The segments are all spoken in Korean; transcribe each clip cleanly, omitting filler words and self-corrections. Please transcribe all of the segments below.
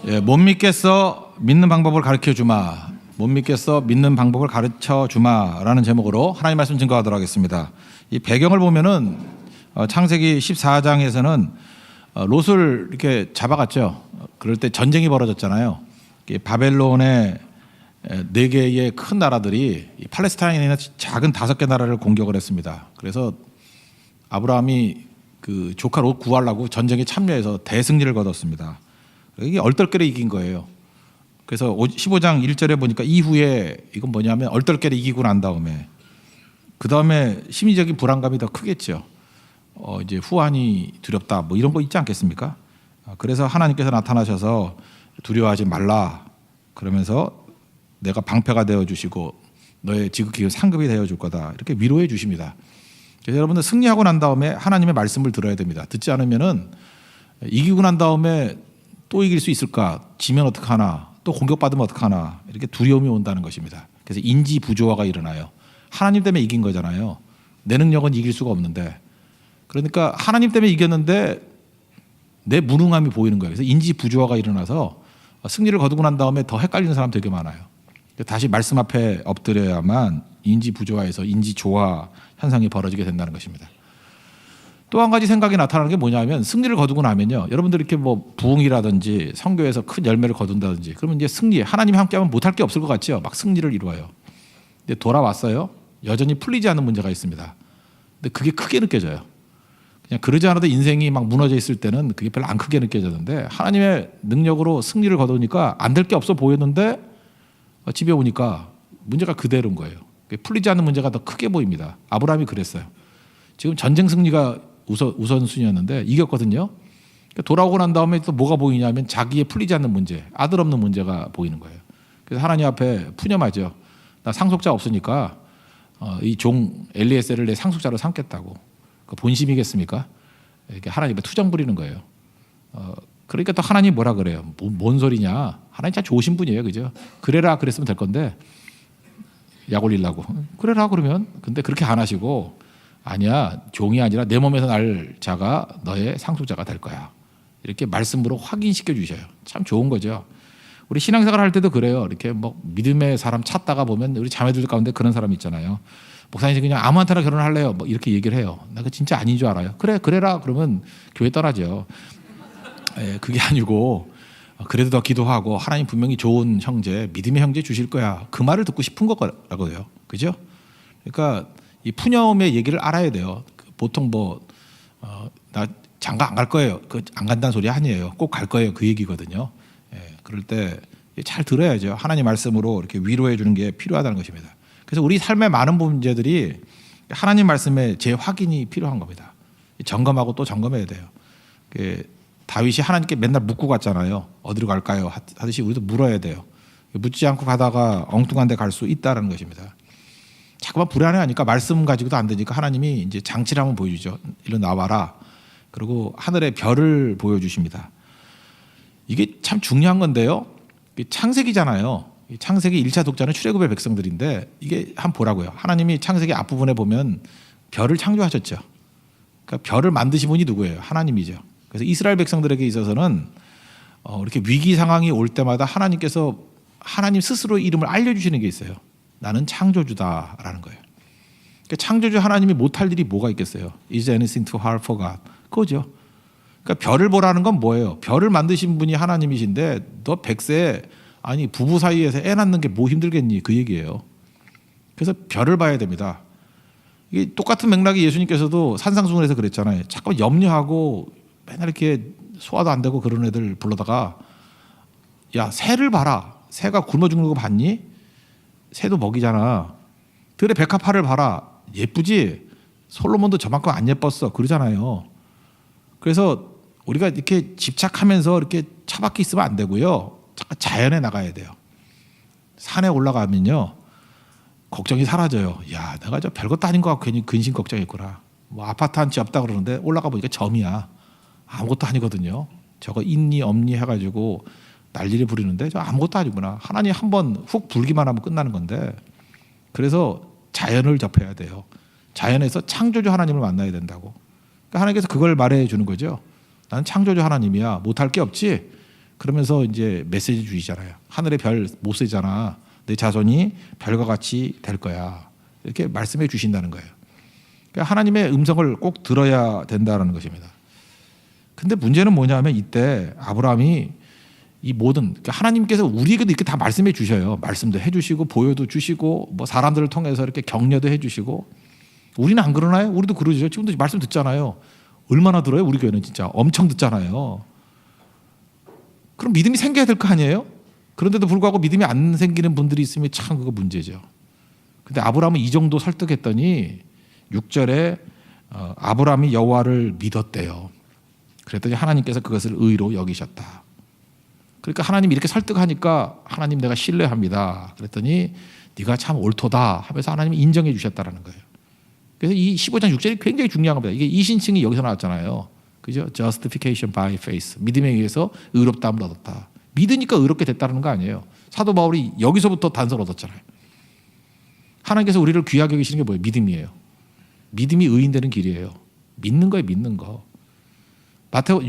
예, 못 믿겠어 믿는 방법을 가르쳐 주마. 못 믿겠어 믿는 방법을 가르쳐 주마라는 제목으로 하나님 말씀 증거하도록 하겠습니다. 이 배경을 보면은 창세기 14장에서는 롯을 이렇게 잡아갔죠. 그럴 때 전쟁이 벌어졌잖아요. 바벨론의 네 개의 큰 나라들이 팔레스타인이나 작은 5개 나라를 공격을 했습니다. 그래서 아브라함이 그 조카 롯 구하려고 전쟁에 참여해서 대승리를 거뒀습니다. 이게 얼떨결에 이긴 거예요. 그래서 15장 1절에 보니까 이후에 이건 뭐냐면 얼떨결에 이기고 난 다음에 그 다음에 심리적인 불안감이 더 크겠죠. 이제 후환이 두렵다 뭐 이런 거 있지 않겠습니까? 그래서 하나님께서 나타나셔서 두려워하지 말라 그러면서 내가 방패가 되어 주시고 너의 지극히 상급이 되어 줄 거다 이렇게 위로해 주십니다. 그래서 여러분들 승리하고 난 다음에 하나님의 말씀을 들어야 됩니다. 듣지 않으면은 이기고 난 다음에 또 이길 수 있을까? 지면 어떡하나? 또 공격받으면 어떡하나? 이렇게 두려움이 온다는 것입니다. 그래서 인지 부조화가 일어나요. 하나님 때문에 이긴 거잖아요. 내 능력은 이길 수가 없는데. 그러니까 하나님 때문에 이겼는데 내 무능함이 보이는 거예요. 그래서 인지 부조화가 일어나서 승리를 거두고 난 다음에 더 헷갈리는 사람 되게 많아요. 다시 말씀 앞에 엎드려야만 인지 부조화에서 인지 조화 현상이 벌어지게 된다는 것입니다. 또 한 가지 생각이 나타나는 게 뭐냐면 승리를 거두고 나면요. 여러분들 이렇게 뭐 부흥이라든지 선교에서 큰 열매를 거둔다든지 그러면 이제 승리, 하나님이 함께하면 못할 게 없을 것 같죠. 막 승리를 이루어요. 근데 돌아왔어요. 여전히 풀리지 않는 문제가 있습니다. 근데 그게 크게 느껴져요. 그냥 그러지 않아도 인생이 막 무너져 있을 때는 그게 별로 안 크게 느껴졌는데 하나님의 능력으로 승리를 거두니까 안 될 게 없어 보였는데 집에 오니까 문제가 그대로인 거예요. 풀리지 않는 문제가 더 크게 보입니다. 아브라함이 그랬어요. 지금 전쟁 승리가 우선순위였는데 이겼거든요. 돌아오고 난 다음에 또 뭐가 보이냐면 자기의 풀리지 않는 문제, 아들 없는 문제가 보이는 거예요. 그래서 하나님 앞에 푸념하죠. 나 상속자 없으니까 이 종 엘리에셀을 내 상속자로 삼겠다고. 그 본심이겠습니까? 이렇게 하나님 앞에 투정 부리는 거예요. 그러니까 또 하나님 뭐라 그래요? 뭔 소리냐? 하나님 참 좋으신 분이에요, 그죠? 그래라 그랬으면 될 건데 약 올리려고 그래라 그러면 근데 그렇게 안 하시고. 아니야, 종이 아니라 내 몸에서 날 자가 너의 상속자가 될 거야. 이렇게 말씀으로 확인시켜 주셔요. 참 좋은 거죠. 우리 신앙생활 할 때도 그래요. 이렇게 뭐 믿음의 사람 찾다가 보면 우리 자매들 가운데 그런 사람 있잖아요. 목사님 그냥 아무한테나 결혼할래요. 뭐 이렇게 얘기를 해요. 나 그 진짜 아닌 줄 알아요. 그래라 그러면 교회 떠나죠. 그게 아니고 그래도 더 기도하고 하나님 분명히 좋은 형제, 믿음의 형제 주실 거야. 그 말을 듣고 싶은 거라고요. 그죠? 그러니까 이 푸념의 얘기를 알아야 돼요. 보통 나 장가 안 갈 거예요. 안 간다는 소리 아니에요. 꼭 갈 거예요. 그 얘기거든요. 그럴 때 잘 들어야죠. 하나님 말씀으로 이렇게 위로해 주는 게 필요하다는 것입니다. 그래서 우리 삶의 많은 문제들이 하나님 말씀의 재확인이 필요한 겁니다. 점검하고 또 점검해야 돼요. 다윗이 하나님께 맨날 묻고 갔잖아요. 어디로 갈까요? 하듯이 우리도 물어야 돼요. 묻지 않고 가다가 엉뚱한 데 갈 수 있다는 것입니다. 자꾸만 불안해하니까 말씀 가지고도 안 되니까 하나님이 이제 장치를 한번 보여주죠. 일로 나와라. 그리고 하늘의 별을 보여주십니다. 이게 참 중요한 건데요. 창세기잖아요. 창세기 1차 독자는 출애굽의 백성들인데 이게 한번 보라고요. 하나님이 창세기 앞부분에 보면 별을 창조하셨죠. 그러니까 별을 만드신 분이 누구예요? 하나님이죠. 그래서 이스라엘 백성들에게 있어서는 이렇게 위기 상황이 올 때마다 하나님께서 하나님 스스로 이름을 알려주시는 게 있어요. 나는 창조주다라는 거예요. 그러니까 창조주 하나님이 못할 일이 뭐가 있겠어요? Is anything too hard for God? 그거죠. 그러니까 별을 보라는 건 뭐예요? 별을 만드신 분이 하나님이신데 너 100세 아니 부부 사이에서 애 낳는 게 뭐 힘들겠니? 그 얘기예요. 그래서 별을 봐야 됩니다. 이게 똑같은 맥락이 예수님께서도 산상수훈에서 그랬잖아요. 자꾸 염려하고 맨날 이렇게 소화도 안 되고 그런 애들 불러다가 야 새를 봐라. 새가 굶어 죽는 거 봤니? 새도 먹이잖아. 들의 백합화를 봐라. 예쁘지? 솔로몬도 저만큼 안 예뻤어. 그러잖아요. 그래서 우리가 이렇게 집착하면서 이렇게 차박혀 있으면 안 되고요. 잠깐 자연에 나가야 돼요. 산에 올라가면요. 걱정이 사라져요. 야, 내가 저 별것도 아닌 것 같고 괜히 근심 걱정했구나. 뭐 아파트 한 채 없다 그러는데 올라가 보니까 점이야. 아무것도 아니거든요. 저거 있니 없니 해가지고 난리를 부리는데 저 아무것도 아니구나. 하나님 한번 훅 불기만 하면 끝나는 건데 그래서 자연을 접해야 돼요. 자연에서 창조주 하나님을 만나야 된다고. 그러니까 하나님께서 그걸 말해 주는 거죠. 나는 창조주 하나님이야. 못할 게 없지. 그러면서 이제 메시지 주시잖아요. 하늘의 별 못 세잖아. 내 자손이 별과 같이 될 거야. 이렇게 말씀해 주신다는 거예요. 그러니까 하나님의 음성을 꼭 들어야 된다는 것입니다. 근데 문제는 뭐냐면 이때 아브라함이 이 모든 그러니까 하나님께서 우리에게도 이렇게 다 말씀해 주셔요. 말씀도 해주시고 보여도 주시고 뭐 사람들을 통해서 이렇게 격려도 해주시고 우리는 안 그러나요? 우리도 그러죠. 지금도 말씀 듣잖아요. 얼마나 들어요? 우리 교회는 진짜 엄청 듣잖아요. 그럼 믿음이 생겨야 될 거 아니에요? 그런데도 불구하고 믿음이 안 생기는 분들이 있으면 참 그거 문제죠. 근데 아브라함은 이 정도 설득했더니 6절에 아브라함이 여호와를 믿었대요. 그랬더니 하나님께서 그것을 의로 여기셨다. 그러니까 하나님이 이렇게 설득하니까 하나님 내가 신뢰합니다. 그랬더니 네가 참 옳도다 하면서 하나님이 인정해 주셨다는 거예요. 그래서 이 15장 6절이 굉장히 중요한 겁니다. 이게 이신칭이 여기서 나왔잖아요. 그죠? Justification by faith. 믿음에 의해서 의롭다함을 얻었다. 믿으니까 의롭게 됐다는 거 아니에요. 사도 바울이 여기서부터 단서를 얻었잖아요. 하나님께서 우리를 귀하게 여기시는 게 뭐예요? 믿음이에요. 믿음이 의인되는 길이에요. 믿는 거예요, 믿는 거.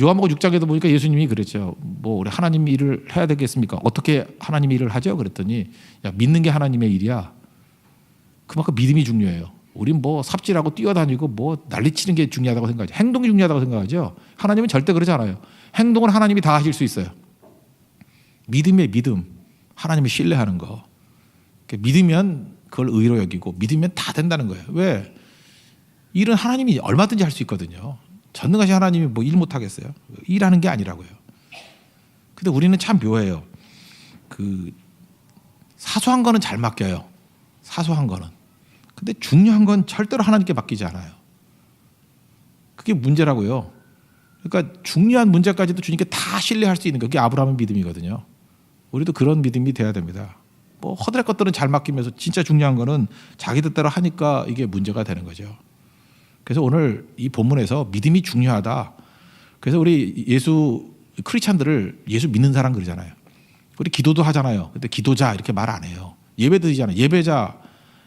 요한복음 6장에도 보니까 예수님이 그랬죠. 뭐 우리 하나님 일을 해야 되겠습니까? 어떻게 하나님 일을 하죠? 그랬더니 야, 믿는 게 하나님의 일이야. 그만큼 믿음이 중요해요. 우린 뭐 삽질하고 뛰어다니고 뭐 난리치는 게 중요하다고 생각하죠. 행동이 중요하다고 생각하죠. 하나님은 절대 그러지 않아요. 행동은 하나님이 다 하실 수 있어요. 믿음의 믿음, 하나님을 신뢰하는 거. 믿으면 그걸 의로 여기고 믿으면 다 된다는 거예요. 왜? 일은 하나님이 얼마든지 할 수 있거든요. 전능하신 하나님이 뭐 일 못하겠어요? 일하는 게 아니라고요. 근데 우리는 참 묘해요. 그 사소한 거는 잘 맡겨요. 사소한 거는. 근데 중요한 건 절대로 하나님께 맡기지 않아요. 그게 문제라고요. 그러니까 중요한 문제까지도 주님께 다 신뢰할 수 있는 게 그게 아브라함의 믿음이거든요. 우리도 그런 믿음이 돼야 됩니다. 뭐 허드렛 것들은 잘 맡기면서 진짜 중요한 거는 자기 뜻대로 하니까 이게 문제가 되는 거죠. 그래서 오늘 이 본문에서 믿음이 중요하다. 그래서 우리 크리스찬들을 예수 믿는 사람 그러잖아요. 우리 기도도 하잖아요. 근데 기도자 이렇게 말 안 해요. 예배 드리잖아요. 예배자.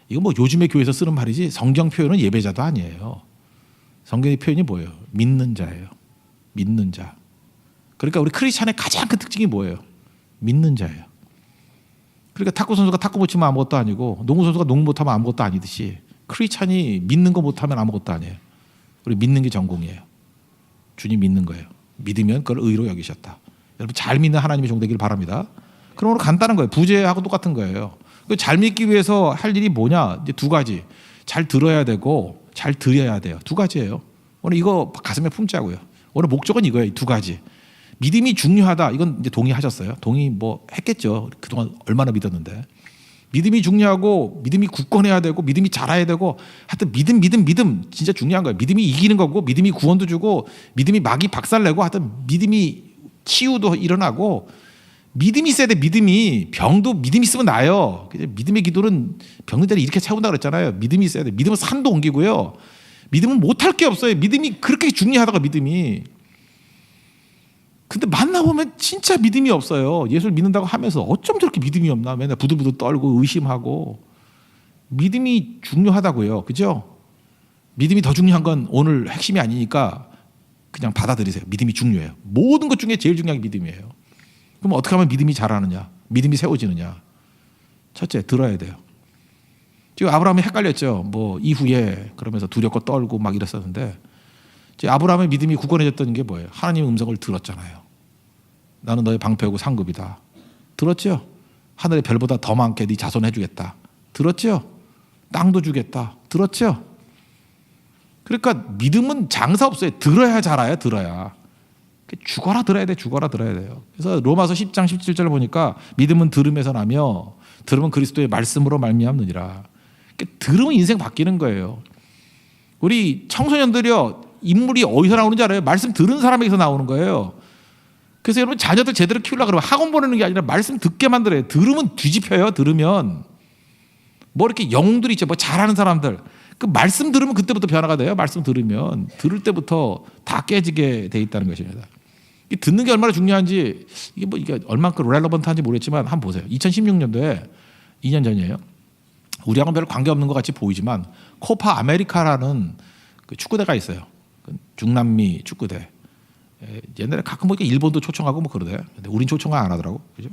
이거 뭐 요즘에 교회에서 쓰는 말이지 성경 표현은 예배자도 아니에요. 성경의 표현이 뭐예요? 믿는 자예요. 믿는 자. 그러니까 우리 크리스찬의 가장 큰 특징이 뭐예요? 믿는 자예요. 그러니까 탁구 선수가 탁구 못 치면 아무것도 아니고 농구 선수가 농구 못하면 아무것도 아니듯이 크리스찬이 믿는 거 못하면 아무것도 아니에요. 우리 믿는 게 전공이에요. 주님 믿는 거예요. 믿으면 그걸 의로 여기셨다. 여러분 잘 믿는 하나님의 종 되기를 바랍니다. 그럼 오늘 간단한 거예요. 부재하고 똑같은 거예요. 잘 믿기 위해서 할 일이 뭐냐? 이제 두 가지. 잘 들어야 되고 잘 드려야 돼요. 두 가지예요. 오늘 이거 가슴에 품자고요. 오늘 목적은 이거예요. 이 두 가지. 믿음이 중요하다. 이건 이제 동의하셨어요. 동의 뭐 했겠죠. 그동안 얼마나 믿었는데. 믿음이 중요하고 믿음이 굳건해야 되고 믿음이 잘해야 되고 하여튼 믿음 진짜 중요한 거예요. 믿음이 이기는 거고 믿음이 구원도 주고 믿음이 마귀 박살내고 하여튼 믿음이 치유도 일어나고 믿음이 있어야 돼. 믿음이 병도 믿음이 있으면 나아요. 믿음의 기도는 병들을 이렇게 채운다 그랬잖아요. 믿음이 있어야 돼. 믿음은 산도 옮기고요. 믿음은 못할 게 없어요. 믿음이 그렇게 중요하다가 믿음이. 근데 만나보면 진짜 믿음이 없어요. 예수를 믿는다고 하면서 어쩜 저렇게 믿음이 없나 맨날 부들부들 떨고 의심하고. 믿음이 중요하다고요. 그죠? 믿음이 더 중요한 건 오늘 핵심이 아니니까 그냥 받아들이세요. 믿음이 중요해요. 모든 것 중에 제일 중요한 게 믿음이에요. 그럼 어떻게 하면 믿음이 자라느냐? 믿음이 세워지느냐? 첫째, 들어야 돼요. 지금 아브라함이 헷갈렸죠. 뭐 이후에 그러면서 두렵고 떨고 막 이랬었는데 아브라함의 믿음이 굳건해졌던 게 뭐예요? 하나님의 음성을 들었잖아요. 나는 너의 방패고 상급이다. 들었죠? 하늘의 별보다 더 많게 네 자손 해주겠다. 들었죠? 땅도 주겠다. 들었죠? 그러니까 믿음은 장사 없어요. 들어야 자라요. 들어야. 죽어라 들어야 돼. 죽어라 들어야 돼요. 그래서 로마서 10장 17절을 보니까 믿음은 들음에서 나며 들음은 그리스도의 말씀으로 말미암느니라. 들으면 인생 바뀌는 거예요. 우리 청소년들이요. 인물이 어디서 나오는지 알아요? 말씀 들은 사람에게서 나오는 거예요. 그래서 여러분 자녀들 제대로 키우려고 그러면 학원 보내는 게 아니라 말씀 듣게 만들어요. 들으면 뒤집혀요. 들으면. 뭐 이렇게 영웅들이 있죠. 뭐 잘하는 사람들. 그 말씀 들으면 그때부터 변화가 돼요. 말씀 들으면. 들을 때부터 다 깨지게 돼 있다는 것입니다. 듣는 게 얼마나 중요한지 이게 얼마큼 렐러번트한지 모르겠지만 한번 보세요. 2016년도에 2년 전이에요. 우리하고는 별 관계없는 것 같이 보이지만 코파 아메리카라는 그 축구대가 있어요. 중남미 축구대. 옛날에 가끔 보니까 일본도 초청하고 뭐 그러대. 근데 우린 초청 안 하더라고. 그죠?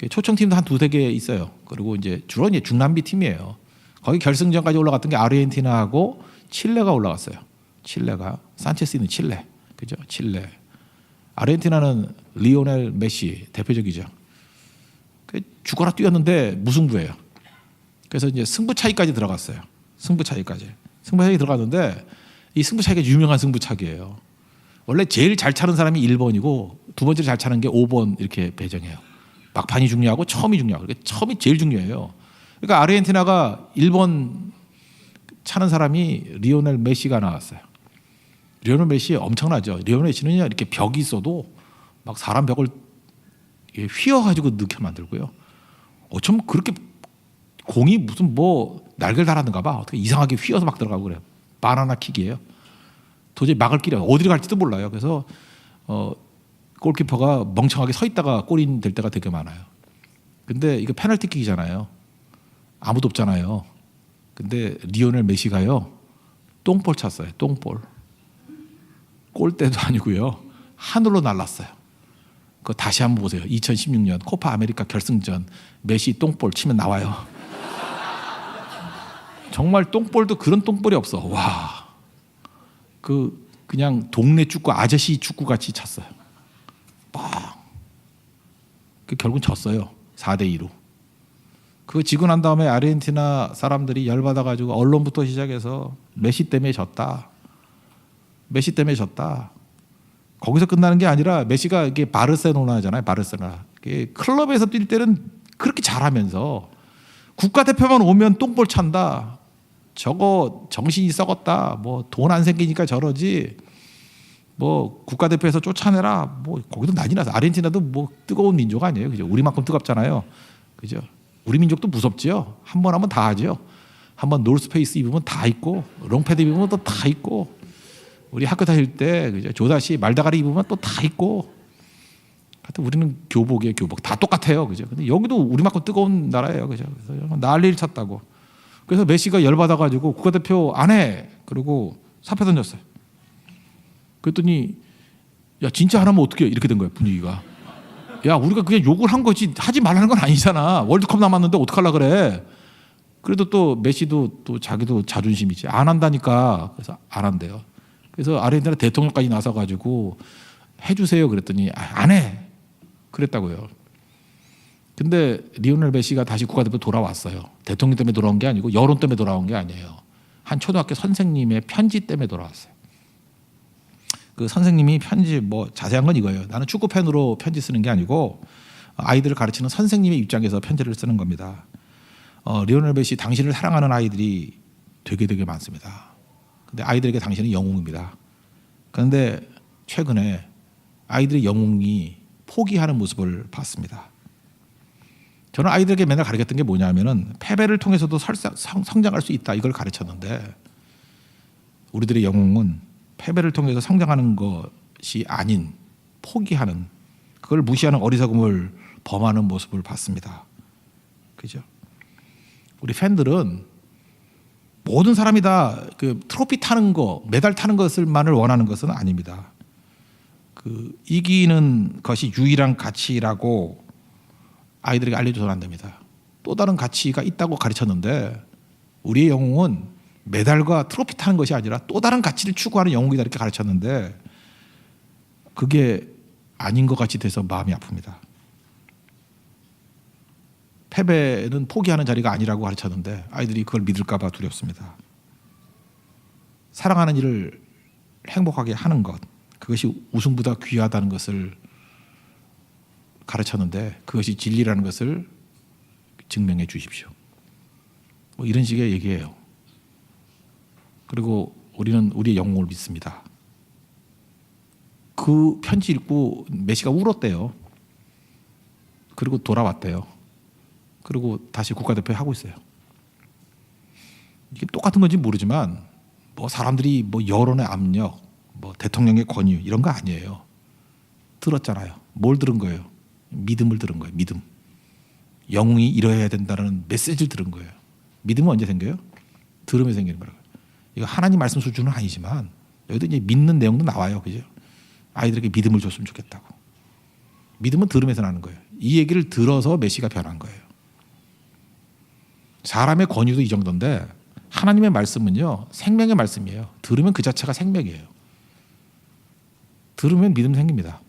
초청팀도 한 두세 개 있어요. 그리고 이제 주로 이제 중남미 팀이에요. 거기 결승전까지 올라갔던 게 아르헨티나하고 칠레가 올라갔어요. 칠레가 산체스 있는 칠레. 그죠? 칠레. 아르헨티나는 리오넬 메시 대표적이죠. 죽어라 뛰었는데 무승부예요. 그래서 이제 승부 차이까지 들어갔어요. 승부 차이 들어갔는데 이 승부 차이가 유명한 승부 차기예요. 원래 제일 잘 차는 사람이 1번이고 두 번째로 잘 차는 게 5번 이렇게 배정해요. 막판이 중요하고 처음이 중요하고. 그러니까 처음이 제일 중요해요. 그러니까 아르헨티나가 1번 차는 사람이 리오넬 메시가 나왔어요. 리오넬 메시 엄청나죠. 리오넬 메시는 이렇게 벽이 있어도 막 사람 벽을 휘어가지고 넣게 만들고요. 어쩜 그렇게 공이 무슨 뭐 날개를 달았는가 봐. 어떻게 이상하게 휘어서 막 들어가고 그래요. 바나나 킥이에요. 도저히 막을 길이 어디로 갈지도 몰라요. 그래서 골키퍼가 멍청하게 서 있다가 골인 될 때가 되게 많아요. 근데 이거 페널티킥이잖아요. 아무도 없잖아요. 근데 리오넬 메시가요. 똥볼 찼어요. 똥볼. 골대도 아니고요. 하늘로 날랐어요. 그거 다시 한번 보세요. 2016년 코파 아메리카 결승전 메시 똥볼 치면 나와요. 정말 똥볼도 그런 똥볼이 없어. 와, 그냥 동네 축구 아저씨 축구 같이 찼어요. 빵. 결국은 졌어요. 4대2로. 그거 지고 난 다음에 아르헨티나 사람들이 열받아가지고 언론부터 시작해서 메시 때문에 졌다. 메시 때문에 졌다. 거기서 끝나는 게 아니라 메시가 이게 바르셀로나잖아요. 바르셀로나. 클럽에서 뛸 때는 그렇게 잘하면서 국가대표만 오면 똥볼 찬다. 저거 정신이 썩었다. 뭐 돈 안 생기니까 저러지. 뭐 국가대표에서 쫓아내라. 뭐 거기도 난리 나서. 아르헨티나도 뭐 뜨거운 민족 아니에요. 그죠? 우리만큼 뜨겁잖아요. 그죠? 우리 민족도 무섭지요. 한 번 하면 다 하죠. 한번 노스페이스 입으면 다 입고 롱패드 입으면 또 다 입고 우리 학교 다닐 때 그죠? 조다시 말다가리 입으면 또 다 입고 하여튼 우리는 교복이에요. 교복. 다 똑같아요. 그죠? 근데 여기도 우리만큼 뜨거운 나라예요. 그죠? 그래서 난리를 쳤다고. 그래서 메시가 열받아가지고 국가대표 안 해. 그리고 사표 던졌어요. 그랬더니 야 진짜 안 하면 어떻게 이렇게 된 거예요. 분위기가. 야 우리가 그냥 욕을 한 거지 하지 말라는 건 아니잖아. 월드컵 남았는데 어떡하려고 그래. 그래도 또 메시도 또 자기도 자존심이지. 안 한다니까. 그래서 안 한대요. 그래서 아르헨티나 대통령까지 나서가지고 해주세요. 그랬더니 안 해. 그랬다고요. 근데 리오넬 메시가 다시 국가대표 돌아왔어요. 대통령 때문에 돌아온 게 아니고 여론 때문에 돌아온 게 아니에요. 한 초등학교 선생님의 편지 때문에 돌아왔어요. 그 선생님이 편지 뭐 자세한 건 이거예요. 나는 축구 팬으로 편지 쓰는 게 아니고 아이들을 가르치는 선생님의 입장에서 편지를 쓰는 겁니다. 리오넬 메시 당신을 사랑하는 아이들이 되게 많습니다. 근데 아이들에게 당신은 영웅입니다. 그런데 최근에 아이들의 영웅이 포기하는 모습을 봤습니다. 저는 아이들에게 맨날 가르쳤던 게 뭐냐면은 패배를 통해서도 성장할 수 있다 이걸 가르쳤는데 우리들의 영웅은 패배를 통해서 성장하는 것이 아닌 포기하는 그걸 무시하는 어리석음을 범하는 모습을 봤습니다. 그죠? 우리 팬들은 모든 사람이 다 그 트로피 타는 거, 메달 타는 것을만을 원하는 것은 아닙니다. 그 이기는 것이 유일한 가치라고 아이들에게 알려줘서는 안 됩니다. 또 다른 가치가 있다고 가르쳤는데 우리의 영웅은 메달과 트로피 타는 것이 아니라 또 다른 가치를 추구하는 영웅이다 이렇게 가르쳤는데 그게 아닌 것 같이 돼서 마음이 아픕니다. 패배는 포기하는 자리가 아니라고 가르쳤는데 아이들이 그걸 믿을까 봐 두렵습니다. 사랑하는 일을 행복하게 하는 것 그것이 우승보다 귀하다는 것을 가르쳤는데 그것이 진리라는 것을 증명해 주십시오. 뭐 이런 식의 얘기예요. 그리고 우리는 우리의 영웅을 믿습니다. 그 편지 읽고 메시가 울었대요. 그리고 돌아왔대요. 그리고 다시 국가대표 하고 있어요. 이게 똑같은 건지 모르지만 뭐 사람들이 뭐 여론의 압력, 뭐 대통령의 권유 이런 거 아니에요. 들었잖아요. 뭘 들은 거예요? 믿음을 들은 거예요. 믿음. 영웅이 이뤄야 된다는 메시지를 들은 거예요. 믿음은 언제 생겨요? 들으면 생기는 거라고요. 이거 하나님 말씀 수준은 아니지만 여기도 이제 믿는 내용도 나와요. 그죠? 아이들에게 믿음을 줬으면 좋겠다고. 믿음은 들음에서 나는 거예요. 이 얘기를 들어서 메시가 변한 거예요. 사람의 권위도 이 정도인데 하나님의 말씀은요, 생명의 말씀이에요. 들으면 그 자체가 생명이에요. 들으면 믿음 생깁니다.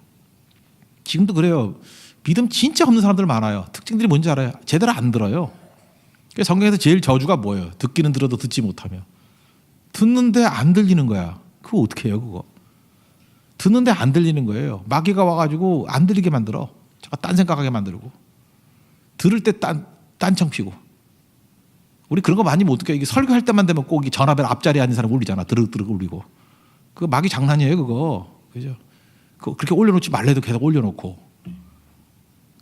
지금도 그래요. 믿음 진짜 없는 사람들 많아요. 특징들이 뭔지 알아요? 제대로 안 들어요. 성경에서 제일 저주가 뭐예요? 듣기는 들어도 듣지 못하며. 듣는데 안 들리는 거야. 그거 어떻게 해요, 그거? 듣는데 안 들리는 거예요. 마귀가 와가지고 안 들리게 만들어. 잠깐 딴 생각하게 만들고. 들을 때 딴청 피고. 우리 그런 거 많이 못 느껴요. 이게 설교할 때만 되면 꼭 이 전화벨 앞자리에 앉은 사람 울리잖아. 드르륵 울리고. 그거 마귀 장난이에요, 그거. 그죠? 그렇게 올려놓지 말래도 계속 올려놓고.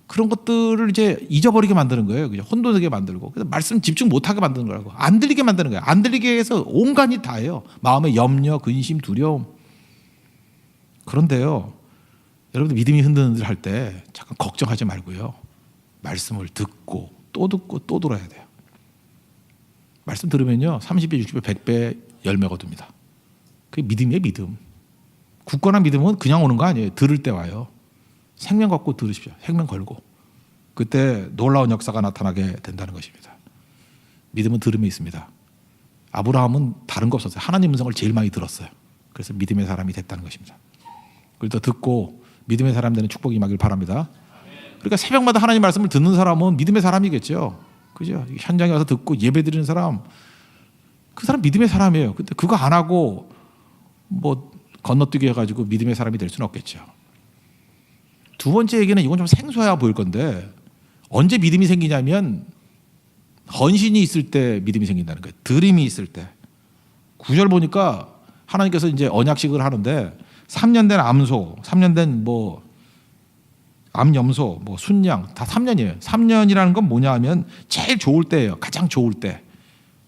그런 것들을 이제 잊어버리게 만드는 거예요. 그죠? 혼돈하게 만들고. 그래서 말씀 집중 못하게 만드는 거라고. 안 들리게 만드는 거예요. 안 들리게 해서 온갖이 다예요. 마음의 염려, 근심, 두려움. 그런데요, 여러분들 믿음이 흔들흔들 할 때 잠깐 걱정하지 말고요. 말씀을 듣고 또 들어야 돼요. 말씀 들으면요, 30배, 60배, 100배 열매 거둡니다. 그게 믿음이에요, 믿음. 굳건한 믿음은 그냥 오는 거 아니에요. 들을 때 와요. 생명 갖고 들으십시오. 생명 걸고. 그때 놀라운 역사가 나타나게 된다는 것입니다. 믿음은 들음에 있습니다. 아브라함은 다른 거 없었어요. 하나님 음성을 제일 많이 들었어요. 그래서 믿음의 사람이 됐다는 것입니다. 그래서 듣고 믿음의 사람 되는 축복이 임하길 바랍니다. 그러니까 새벽마다 하나님 말씀을 듣는 사람은 믿음의 사람이겠죠. 그죠? 현장에 와서 듣고 예배 드리는 사람, 그 사람 믿음의 사람이에요. 근데 그거 안 하고 뭐 건너뛰기 해가지고 믿음의 사람이 될 수는 없겠죠. 두 번째 얘기는 이건 좀 생소해 보일 건데, 언제 믿음이 생기냐면 헌신이 있을 때 믿음이 생긴다는 거예요. 들음이 있을 때. 9절 보니까 하나님께서 이제 언약식을 하는데 3년 된 암소, 3년 된 뭐 암염소, 뭐 순양 다 3년이에요. 3년이라는 건 뭐냐 하면 제일 좋을 때예요. 가장 좋을 때.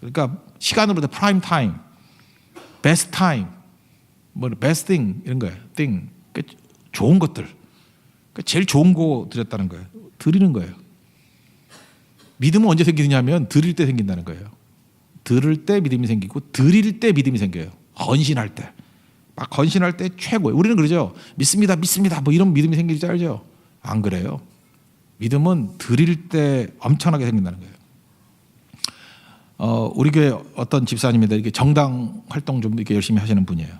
그러니까 시간으로 돼 프라임 타임, 베스트 타임, 뭐 베스트 띵 이런 거예요. 띵. 그러니까 좋은 것들. 그러니까 제일 좋은 거 드렸다는 거예요. 드리는 거예요. 믿음은 언제 생기냐면 드릴 때 생긴다는 거예요. 들을 때 믿음이 생기고 드릴 때 믿음이 생겨요. 헌신할 때. 막 헌신할 때 최고예요. 우리는 그러죠. 믿습니다. 뭐 이런 믿음이 생길 줄 알죠. 안 그래요. 믿음은 드릴 때 엄청나게 생긴다는 거예요. 우리 교회 어떤 집사님인데 이렇게 정당 활동 좀 이렇게 열심히 하시는 분이에요.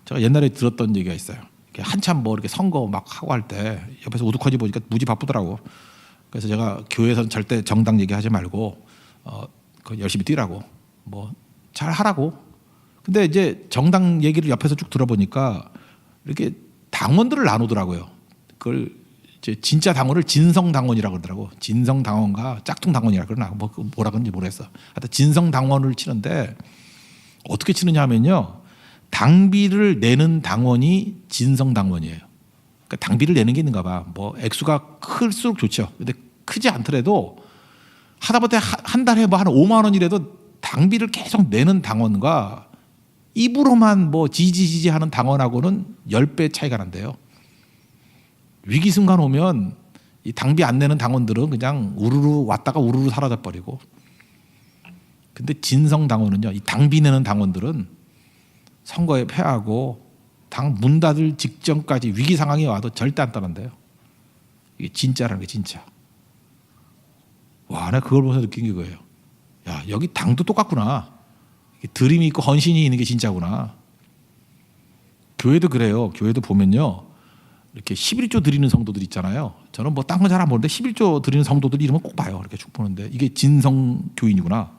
제가 옛날에 들었던 얘기가 있어요. 한참 뭐 이렇게 선거 막 하고 할 때 옆에서 우두커니 보니까 무지 바쁘더라고. 그래서 제가 교회에서는 절대 정당 얘기하지 말고 열심히 뛰라고, 뭐 잘 하라고. 근데 이제 정당 얘기를 옆에서 쭉 들어보니까 이렇게 당원들을 나누더라고요. 그걸 이제 진짜 당원을 진성 당원이라고 그러더라고. 진성 당원과 짝퉁 당원이라고 그러나 뭐라 그런지 모르겠어. 하여튼 진성 당원을 치는데 어떻게 치느냐 하면요, 당비를 내는 당원이 진성 당원이에요. 그러니까 당비를 내는 게 있는가 봐. 뭐 액수가 클수록 좋죠. 근데 크지 않더라도 하다못해 한 달에 뭐 한 5만 원이라도 당비를 계속 내는 당원과 입으로만 뭐 지지지지 하는 당원하고는 10배 차이가 난대요. 위기 순간 오면 이 당비 안 내는 당원들은 그냥 우르르 왔다가 우르르 사라져 버리고, 근데 진성 당원은요, 이 당비 내는 당원들은 선거에 패하고 당 문 닫을 직전까지 위기 상황이 와도 절대 안 떠난대요. 이게 진짜라는 게 진짜. 와, 내가 그걸 보면서 느낀 게 그거예요. 야, 여기 당도 똑같구나. 드림이 있고 헌신이 있는 게 진짜구나. 교회도 그래요. 교회도 보면요, 이렇게 11조 드리는 성도들 있잖아요. 저는 뭐 딴 건 잘 안 보는데 11조 드리는 성도들 이름은 꼭 봐요. 이렇게 쭉 보는데 이게 진성 교인이구나.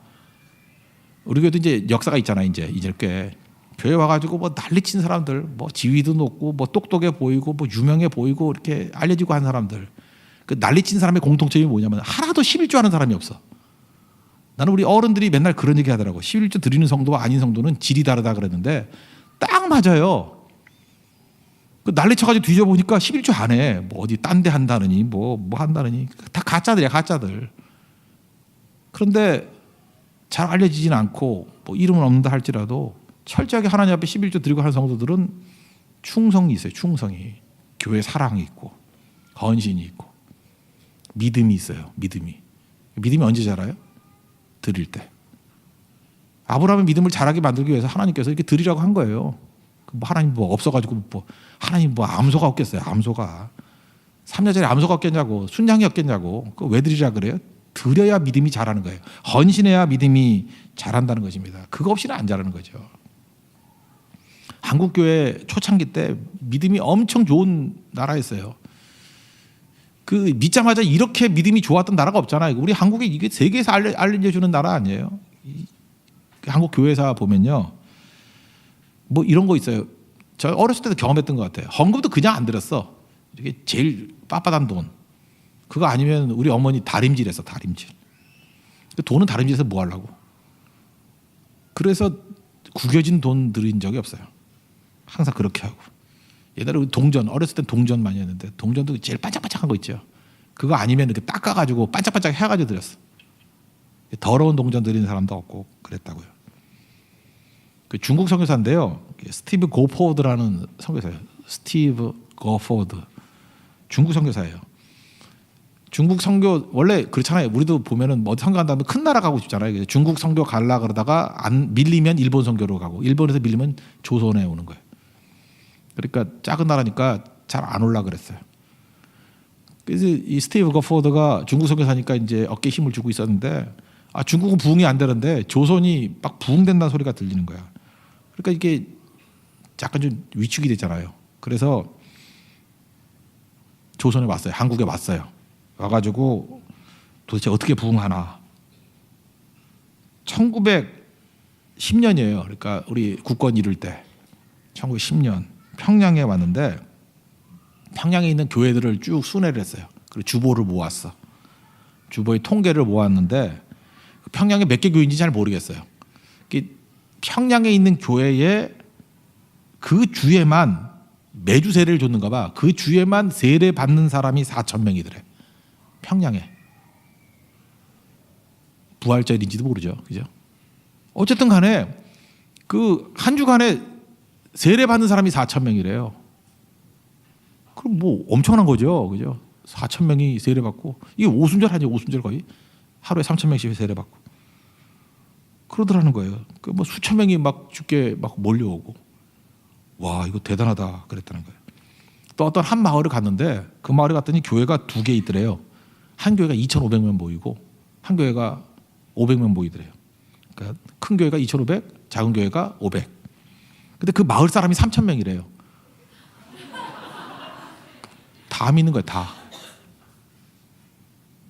우리 교회도 이제 역사가 있잖아요. 이제 꽤 교회 와가지고 뭐 난리친 사람들, 뭐 지위도 높고 뭐 똑똑해 보이고 뭐 유명해 보이고 이렇게 알려지고 한 사람들. 그 난리친 사람의 공통점이 뭐냐면 하나도 11조 하는 사람이 없어. 나는 우리 어른들이 맨날 그런 얘기 하더라고. 11조 드리는 성도와 아닌 성도는 질이 다르다 그랬는데 딱 맞아요. 그 난리쳐가지고 뒤져보니까 11조 안 해. 뭐 어디 딴 데 한다느니 뭐 한다느니 다 가짜들이야, 가짜들. 그런데 잘 알려지진 않고 뭐 이름은 없는다 할지라도 철저하게 하나님 앞에 11조 드리고 하는 성도들은 충성이 있어요. 충성이. 교회 사랑이 있고 헌신이 있고 믿음이 있어요. 믿음이 언제 자라요? 드릴 때. 아브라함의 믿음을 자라게 만들기 위해서 하나님께서 이렇게 드리라고 한 거예요. 뭐 하나님 뭐 없어가지고 뭐 하나님 뭐 암소가 없겠어요. 암소가 3년짜리 암소가 없겠냐고, 순양이 없겠냐고. 그거 왜 드리라 그래요? 드려야 믿음이 자라는 거예요. 헌신해야 믿음이 자란다는 것입니다. 그거 없이는 안 자라는 거죠. 한국 교회 초창기 때 믿음이 엄청 좋은 나라였어요. 그 믿자마자 이렇게 믿음이 좋았던 나라가 없잖아요. 우리 한국이 이게 세계에서 알려주는 나라 아니에요. 한국 교회사 보면요, 뭐 이런 거 있어요. 저 어렸을 때도 경험했던 것 같아요. 헌금도 그냥 안 들었어. 이게 제일 빳빳한 돈. 그거 아니면 우리 어머니 다림질했어. 다림질. 돈은 다림질해서 뭐 하려고. 그래서 구겨진 돈 들인 적이 없어요. 항상 그렇게 하고. 옛날에 동전, 어렸을 땐 동전 많이 했는데 동전도 제일 반짝반짝한 거 있죠. 그거 아니면 이렇게 닦아가지고 반짝반짝 해가지고 드렸어. 더러운 동전 드리는 사람도 없고 그랬다고요. 그 중국 선교사인데요. 스티브 고포드라는 선교사예요. 스티브 고포드. 중국 선교사예요. 중국 선교 원래 그렇잖아요. 우리도 보면은 뭐 선교 간다면 큰 나라 가고 싶잖아요. 중국 선교 갈라 그러다가 안 밀리면 일본 선교로 가고, 일본에서 밀리면 조선에 오는 거예요. 그러니까 작은 나라니까 잘 안 올라 그랬어요. 그래서 이 스티브 거포드가 중국 선교사니까 이제 어깨에 힘을 주고 있었는데, 아 중국은 부흥이 안 되는데 조선이 막 부흥된다는 소리가 들리는 거야. 그러니까 이게 약간 좀 위축이 됐잖아요. 그래서 조선에 왔어요. 한국에 왔어요. 와가지고 도대체 어떻게 부흥하나. 1910년이에요. 그러니까 우리 국권 이룰 때 1910년 평양에 왔는데, 평양에 있는 교회들을 쭉 순회를 했어요. 그리고 주보를 모았어. 주보의 통계를 모았는데 평양에 몇 개 교회인지 잘 모르겠어요. 평양에 있는 교회에 그 주에만 매주 세례를 줬는가 봐. 그 주에만 세례 받는 사람이 4,000명이더래. 평양에. 부활절인지도 모르죠. 그죠? 어쨌든 간에 그 한 주간에 세례 받는 사람이 4,000명이래요. 그럼 뭐 엄청난 거죠. 그죠? 4,000명이 세례 받고, 이게 오순절 하죠. 오순절 거의. 하루에 3,000명씩 세례 받고. 그러더라는 거예요. 그 뭐 수천 명이 막 죽게 막 몰려오고. 와, 이거 대단하다 그랬다는 거예요. 또 어떤 한 마을을 갔는데, 그 마을에 갔더니 교회가 두 개 있더래요. 한 교회가 2,500명 모이고 한 교회가 500명 모이더래요. 그러니까 큰 교회가 2,500, 작은 교회가 500. 근데 그 마을 사람이 3,000명이래요. 다 믿는 거예요, 다.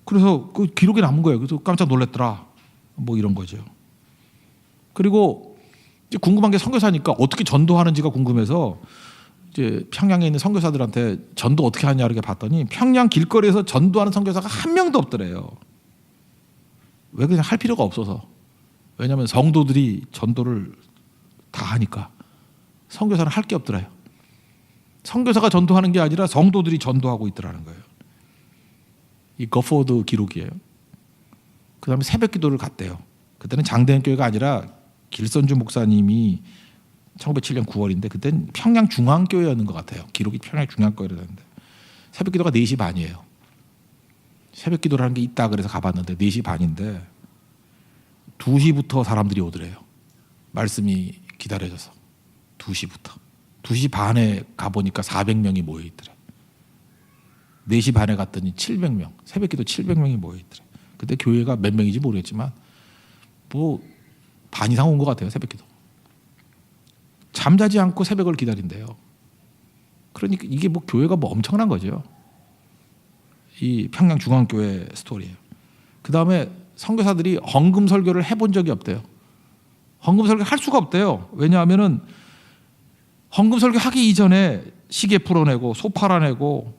그래서 그 기록에 남은 거예요. 그래서 깜짝 놀랐더라. 뭐 이런 거죠. 그리고 이제 궁금한 게, 선교사니까 어떻게 전도하는지가 궁금해서 이제 평양에 있는 선교사들한테 전도 어떻게 하냐 이렇게 봤더니, 평양 길거리에서 전도하는 선교사가 한 명도 없더래요. 왜? 그냥 할 필요가 없어서. 왜냐하면 성도들이 전도를 다 하니까. 선교사는 할 게 없더래요. 선교사가 전도하는 게 아니라 성도들이 전도하고 있더라는 거예요. 이 거포드 기록이에요. 그 다음에 새벽 기도를 갔대요. 그때는 장대현 교회가 아니라 길선주 목사님이 1907년 9월인데 그때는 평양 중앙교회였는 것 같아요. 기록이 평양 중앙교회라는데 새벽 기도가 4시 반이에요. 새벽 기도라는 게 있다 그래서 가봤는데 4시 반인데 2시부터 사람들이 오더래요. 말씀이 기다려져서 2시부터. 2시 반에 가보니까 400명이 모여있더래. 4시 반에 갔더니 700명, 새벽 기도 700명이 모여있더래. 그때 교회가 몇 명인지 모르겠지만 뭐 반 이상 온 것 같아요. 새벽 기도. 잠자지 않고 새벽을 기다린대요. 그러니까 이게 뭐 교회가 뭐 엄청난 거죠. 이 평양 중앙교회 스토리예요. 그 다음에 선교사들이 헌금 설교를 해본 적이 없대요. 헌금 설교 할 수가 없대요. 왜냐하면은 헌금 설교 하기 이전에 시계 풀어내고 소 팔아내고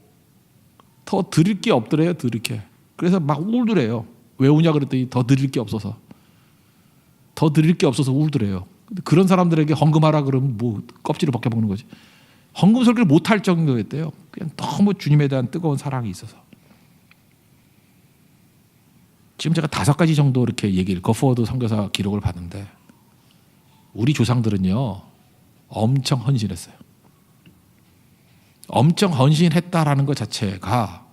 더 드릴 게 없더래요. 드릴 게. 그래서 막 울더래요. 왜 우냐 그랬더니 더 드릴 게 없어서. 더 드릴 게 없어서 울더래요. 근데 그런 사람들에게 헌금하라 그러면 뭐 껍질을 벗겨먹는 거지. 헌금 설교를 못할 정도였대요. 그냥 너무 주님에 대한 뜨거운 사랑이 있어서. 지금 제가 5가지 정도 이렇게 얘기를, 거포드 선교사 기록을 봤는데 우리 조상들은요 엄청 헌신했어요. 엄청 헌신했다라는 것 자체가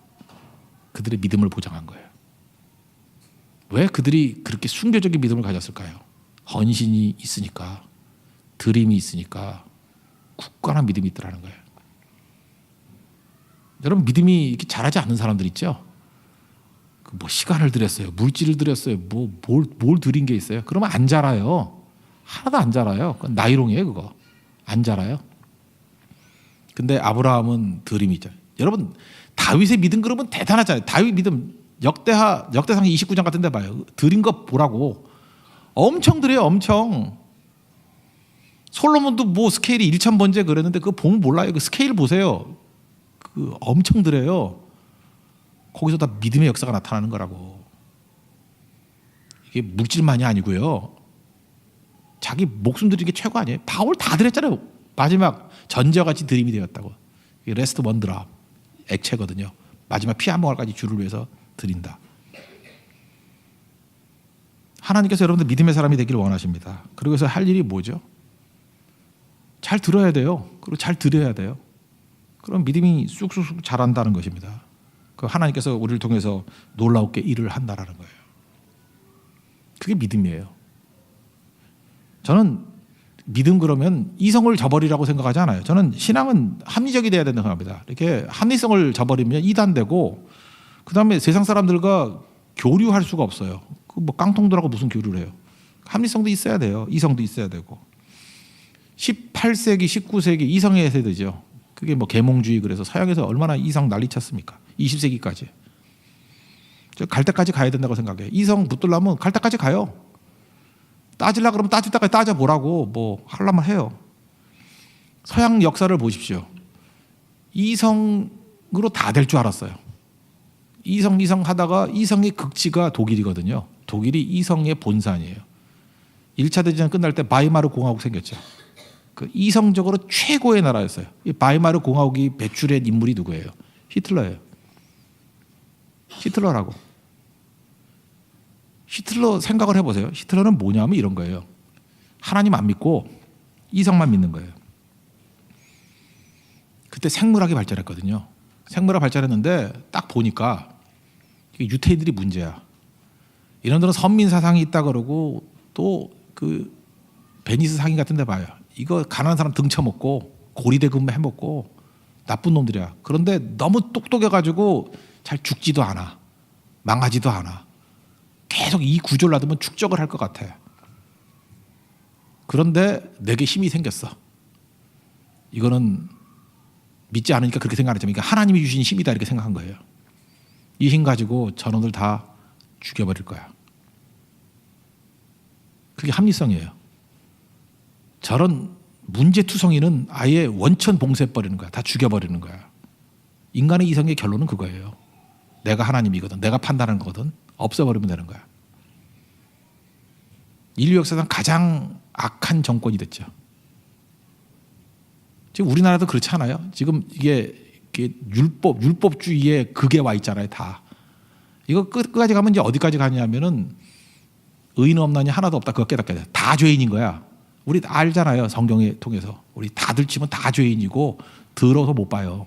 그들의 믿음을 보장한 거예요. 왜 그들이 그렇게 순교적인 믿음을 가졌을까요? 헌신이 있으니까, 드림이 있으니까, 굳건한 믿음이 있더라는 거예요. 여러분 믿음이 이렇게 자라지 않는 사람들 있죠? 뭐 시간을 들였어요, 물질을 들였어요, 뭘 들인 게 있어요? 그러면 안 자라요. 하나도 안 자라요. 그건 나이롱이에요, 그거. 안 자라요. 근데 아브라함은 들임이 있잖아요. 여러분 다윗의 믿음 그러면 대단하잖아요. 다윗 믿음 역대상 29장 같은 데 봐요. 드린 거 보라고. 엄청 드려요, 엄청. 솔로몬도 뭐 스케일이 1,000번째 그랬는데 그거 보면 몰라요. 그 스케일 보세요. 그 엄청 드려요. 거기서 다 믿음의 역사가 나타나는 거라고. 이게 물질만이 아니고요. 자기 목숨 드린 게 최고 아니에요. 바울 다 드렸잖아요. 마지막 전제와 같이 드림이 되었다고. 레스트 원드랍 액체거든요. 마지막 피 한 모금까지 주를 위해서 드린다. 하나님께서 여러분들 믿음의 사람이 되기를 원하십니다. 그리고 그래서 할 일이 뭐죠? 잘 들어야 돼요. 그리고 잘 드려야 돼요. 그럼 믿음이 쑥쑥쑥 자란다는 것입니다. 그 하나님께서 우리를 통해서 놀라우게 일을 한다라는 거예요. 그게 믿음이에요. 저는 믿음 그러면 이성을 저버리라고 생각하지 않아요. 저는 신앙은 합리적이 돼야 된다고 생각합니다. 이렇게 합리성을 저버리면 이단되고 그다음에 세상 사람들과 교류할 수가 없어요. 그 뭐 깡통들하고 무슨 교류를 해요. 합리성도 있어야 돼요. 이성도 있어야 되고. 18세기, 19세기 이성의 세대죠. 그게 뭐 계몽주의 그래서 서양에서 얼마나 이성 난리쳤습니까? 20세기까지. 갈 때까지 가야 된다고 생각해요. 이성 붙들려면 갈 때까지 가요. 따지려고 그러면 따질 때까지 따져보라고 뭐 하려면 해요. 서양 역사를 보십시오. 이성으로 다 될 줄 알았어요. 이성 하다가 이성의 극치가 독일이거든요. 독일이 이성의 본산이에요. 1차 대전 끝날 때 바이마르 공화국 생겼죠. 그 이성적으로 최고의 나라였어요. 이 바이마르 공화국이 배출한 인물이 누구예요? 히틀러예요. 히틀러라고. 히틀러 생각을 해보세요. 히틀러는 뭐냐면 이런 거예요. 하나님 안 믿고 이성만 믿는 거예요. 그때 생물학이 발전했거든요. 생물학 발전했는데 딱 보니까 유태인들이 문제야. 이런들은 선민 사상이 있다 그러고 또 그 베니스 상인 같은 데 봐요. 이거 가난한 사람 등쳐먹고 고리대금 해먹고 나쁜 놈들이야. 그런데 너무 똑똑해가지고 잘 죽지도 않아. 망하지도 않아. 계속 이 구조를 놔두면 축적을 할 것 같아. 그런데 내게 힘이 생겼어. 이거는 믿지 않으니까 그렇게 생각하지만 그러니까 하나님이 주신 힘이다 이렇게 생각한 거예요. 이 힘 가지고 저놈들 다 죽여버릴 거야. 그게 합리성이에요. 저런 문제투성이는 아예 원천 봉쇄해버리는 거야. 다 죽여버리는 거야. 인간의 이성의 결론은 그거예요. 내가 하나님이거든. 내가 판단하는 거거든. 없애버리면 되는 거야. 인류 역사상 가장 악한 정권이 됐죠. 지금 우리나라도 그렇지 않아요? 지금 이게 율법주의의 극에 와 있잖아요, 다. 이거 끝까지 가면 이제 어디까지 가냐면은 의인 없나니 하나도 없다. 그거 깨닫게 돼. 다 죄인인 거야. 우리 다 알잖아요, 성경에 통해서. 우리 다 들치면 다 죄인이고 더러워서 못 봐요.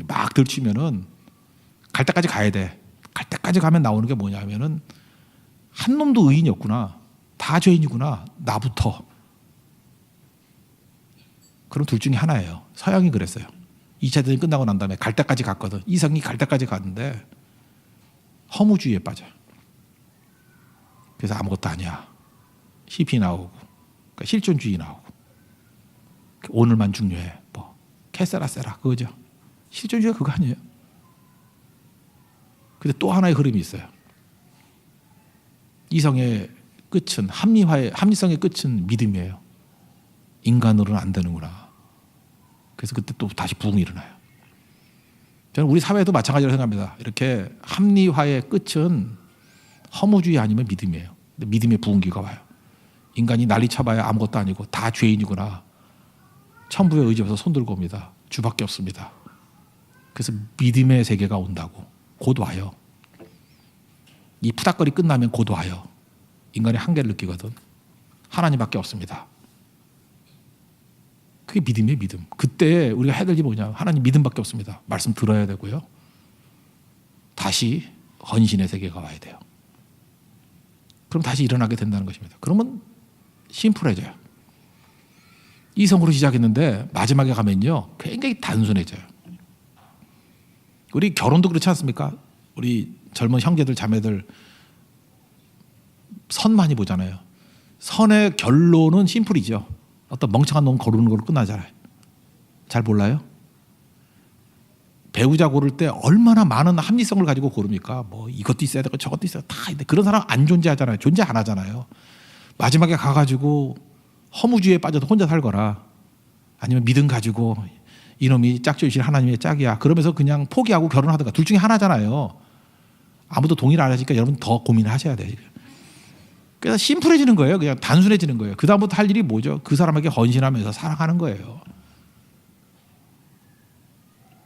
막 들치면은 갈 때까지 가야 돼. 갈 때까지 가면 나오는 게 뭐냐면은 한 놈도 의인이 없구나. 다 죄인이구나. 나부터. 그럼 둘 중에 하나예요. 서양이 그랬어요. 2차 대전이 끝나고 난 다음에 갈 때까지 갔거든. 이성이 갈 때까지 갔는데 허무주의에 빠져요. 그래서 아무것도 아니야. 히피 나오고 그러니까 실존주의 나오고 오늘만 중요해. 뭐 캐세라세라 그거죠. 실존주의가 그거 아니에요. 근데 또 하나의 흐름이 있어요. 이성의 끝은 합리성의 끝은 믿음이에요. 인간으로는 안 되는구나. 그래서 그때 또 다시 부흥이 일어나요. 저는 우리 사회도 마찬가지로 생각합니다. 이렇게 합리화의 끝은 허무주의 아니면 믿음이에요. 근데 믿음의 부흥기가 와요. 인간이 난리 쳐봐야 아무것도 아니고 다 죄인이구나. 천부의 의지에서 손들고 옵니다. 주밖에 없습니다. 그래서 믿음의 세계가 온다고. 곧 와요. 이 푸닥거리 끝나면 곧 와요. 인간의 한계를 느끼거든. 하나님밖에 없습니다. 그게 믿음이에요, 믿음. 그때 우리가 해야 될 일이 뭐냐. 하나님 믿음밖에 없습니다. 말씀 들어야 되고요. 다시 헌신의 세계가 와야 돼요. 그럼 다시 일어나게 된다는 것입니다. 그러면 심플해져요. 이성으로 시작했는데 마지막에 가면요 굉장히 단순해져요. 우리 결혼도 그렇지 않습니까? 우리 젊은 형제들 자매들 선 많이 보잖아요. 선의 결론은 심플이죠. 어떤 멍청한 놈 고르는 걸로 끝나잖아요. 잘 몰라요? 배우자 고를 때 얼마나 많은 합리성을 가지고 고릅니까? 뭐 이것도 있어야 되고 저것도 있어야 다 있는데 그런 사람 안 존재하잖아요. 존재 안 하잖아요. 마지막에 가가지고 허무주의에 빠져서 혼자 살거나 아니면 믿음 가지고 이놈이 짝지으신 하나님의 짝이야 그러면서 그냥 포기하고 결혼하든가 둘 중에 하나잖아요. 아무도 동의를 안 하시니까 여러분 더 고민을 하셔야 돼요. 그래서 심플해지는 거예요. 그냥 단순해지는 거예요. 그 다음부터 할 일이 뭐죠? 그 사람에게 헌신하면서 사랑하는 거예요.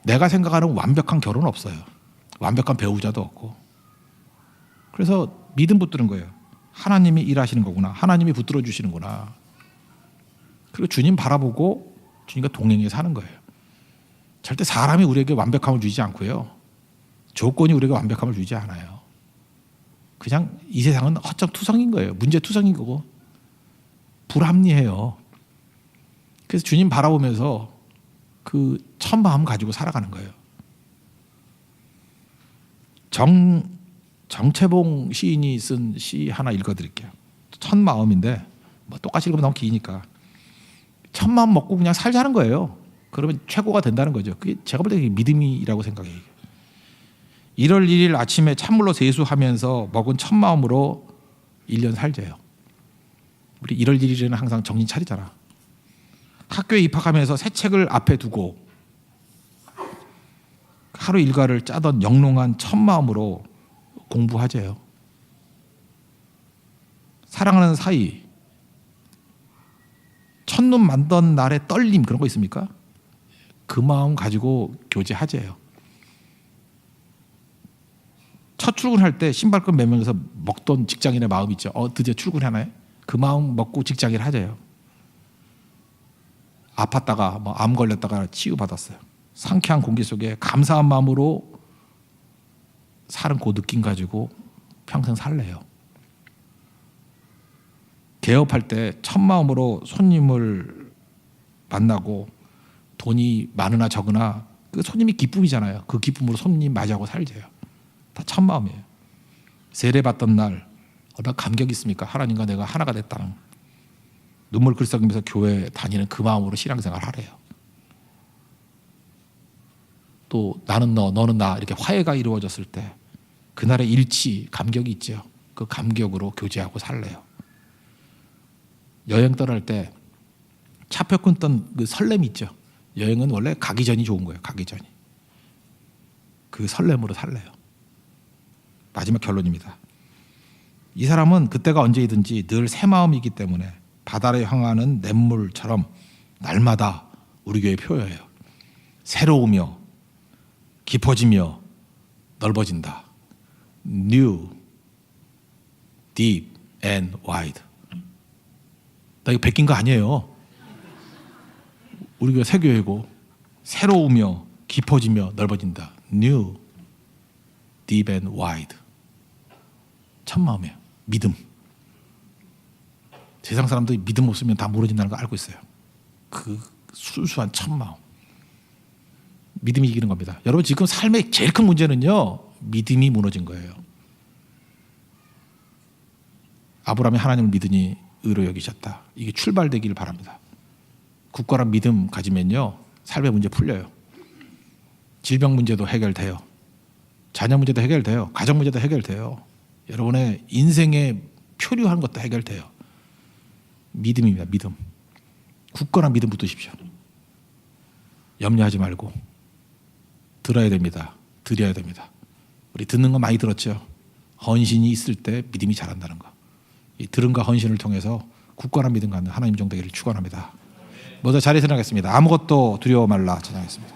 내가 생각하는 완벽한 결혼은 없어요. 완벽한 배우자도 없고. 그래서 믿음 붙드는 거예요. 하나님이 일하시는 거구나. 하나님이 붙들어 주시는구나. 그리고 주님 바라보고 주님과 동행해 사는 거예요. 절대 사람이 우리에게 완벽함을 주지 않고요. 조건이 우리에게 완벽함을 주지 않아요. 그냥 이 세상은 허점투성인 거예요. 문제투성인 거고 불합리해요. 그래서 주님 바라보면서 그 첫 마음 가지고 살아가는 거예요. 정채봉 시인이 쓴 시 하나 읽어드릴게요. 첫 마음인데 뭐 똑같이 읽으면 너무 기니까 첫 마음 먹고 그냥 살자는 거예요. 그러면 최고가 된다는 거죠. 그게 제가 볼 때 믿음이라고 생각해요. 1월 1일 아침에 찬물로 세수하면서 먹은 첫 마음으로 1년 살자요. 우리 1월 1일에는 항상 정신 차리잖아. 학교에 입학하면서 새 책을 앞에 두고 하루 일과를 짜던 영롱한 첫 마음으로 공부하재요. 사랑하는 사이, 첫눈 만던 날의 떨림 그런 거 있습니까? 그 마음 가지고 교제하재요. 첫 출근할 때 신발끈 매면서 먹던 직장인의 마음 있죠. 드디어 출근하나요? 그 마음 먹고 직장일 하재요. 아팠다가 뭐 암 걸렸다가 치유받았어요. 상쾌한 공기 속에 감사한 마음으로 사는 그 느낌 가지고 평생 살래요. 개업할 때 첫 마음으로 손님을 만나고 돈이 많으나 적으나 그 손님이 기쁨이잖아요. 그 기쁨으로 손님 맞이하고 살재요. 다 첫 마음이에요. 세례 받던 날 얼마나 감격이 있습니까? 하나님과 내가 하나가 됐다는. 눈물 글썽이면서 교회 다니는 그 마음으로 신앙생활 하래요. 또 나는 너, 너는 나 이렇게 화해가 이루어졌을 때 그날의 일치, 감격이 있죠. 그 감격으로 교제하고 살래요. 여행 떠날 때 차표 끊던 그 설렘이 있죠. 여행은 원래 가기 전이 좋은 거예요. 가기 전이. 그 설렘으로 살래요. 마지막 결론입니다. 이 사람은 그때가 언제이든지 늘 새 마음이기 때문에 바다를 향하는 냇물처럼 날마다 우리 교회 표어예요. 새로우며 깊어지며 넓어진다. New, deep and wide. 나 이거 베낀 거 아니에요. 우리 교회 새 교회고 새로우며 깊어지며 넓어진다. New, deep and wide. 첫 마음이에요. 믿음. 세상 사람들이 믿음 없으면 다 무너진다는 거 알고 있어요. 그 순수한 첫 마음. 믿음이 이기는 겁니다. 여러분 지금 삶의 제일 큰 문제는요. 믿음이 무너진 거예요. 아브라함이 하나님을 믿으니 의로 여기셨다. 이게 출발되기를 바랍니다. 굳건한 믿음 가지면요. 삶의 문제 풀려요. 질병 문제도 해결돼요. 자녀 문제도 해결돼요. 가정 문제도 해결돼요. 여러분의 인생의 표류한 것도 해결돼요. 믿음입니다. 믿음. 굳건한 믿음 붙드십시오. 염려하지 말고 들어야 됩니다. 드려야 됩니다. 우리 듣는 거 많이 들었죠. 헌신이 있을 때 믿음이 자란다는 거. 이 들음과 헌신을 통해서 굳건한 믿음 갖는 하나님 종 되기를 축원합니다. 모두 자리에서 나가겠습니다. 아무것도 두려워 말라 찬양하겠습니다.